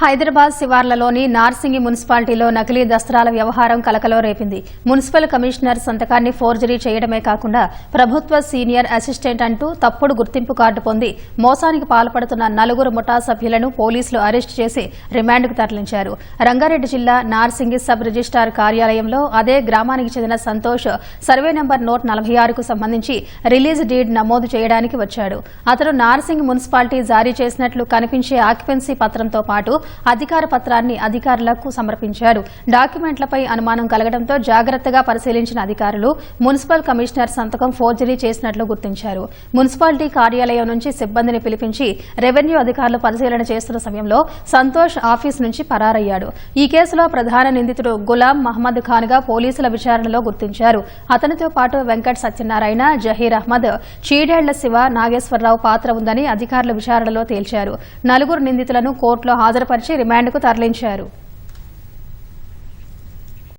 హైదరాబాద్ శివార్లలోని నార్సింగి మున్సిపాలిటీలో నకిలీ దస్త్రాల వ్యవహారం కలకలం రేపింది. మున్సిపల్ కమిషనర్ సంతకాన్ని ఫోర్జరీ చేయడమే కాకుండా ప్రభుత్వ సీనియర్ అసిస్టెంట్ అంటూ తప్పుడు గుర్తింపు కార్డు పొంది మోసానికి పాల్పడుతున్న 4 ముఠా సభ్యులను పోలీసులు అరెస్టు చేసి రిమాండ్కు తరలించారు. రంగారెడ్డి జిల్లా నార్సింగి సబ్ రిజిస్టార్ కార్యాలయంలో అదే గ్రామానికి చెందిన సంతోష్ సర్వే నంబర్ 146కు సంబంధించి రిలీజ్ డీడ్ నమోదు చేయడానికి వచ్చాడు. అతను నార్సింగి మున్సిపాలిటీ జారీ చేసినట్లు కనిపించే ఆక్యుపెన్సీ పత్రంతో పాటు అధికార పత్రాన్ని అధికారులకు సమర్పించారు. డాక్యుమెంట్లపై అనుమానం కలగడంతో జాగ్రత్తగా పరిశీలించిన అధికారులు మున్సిపల్ కమిషనర్ సంతకం ఫోర్జరీ చేసినట్లు గుర్తించారు. మున్సిపాలిటీ కార్యాలయం నుంచి సిబ్బందిని పిలిపించి రెవెన్యూ అధికారులు పరిశీలన చేస్తున్న సమయంలో సంతోష్ ఆఫీస్ నుంచి పరారయ్యాడు. ఈ కేసులో ప్రధాన నిందితుడు గులాం మహమ్మద్ ఖాన్ గా పోలీసుల విచారణలో గుర్తించారు. అతనితో పాటు వెంకట్ సత్యనారాయణ, జహీర్ అహ్మద్, చీడేళ్ల శివ, నాగేశ్వరరావు పాత్ర ఉందని అధికారుల విచారణలో తేల్చారు. 4 నిందితులను కోర్టులో హాజరుపరిచి రిమాండ్కు తరలించారు.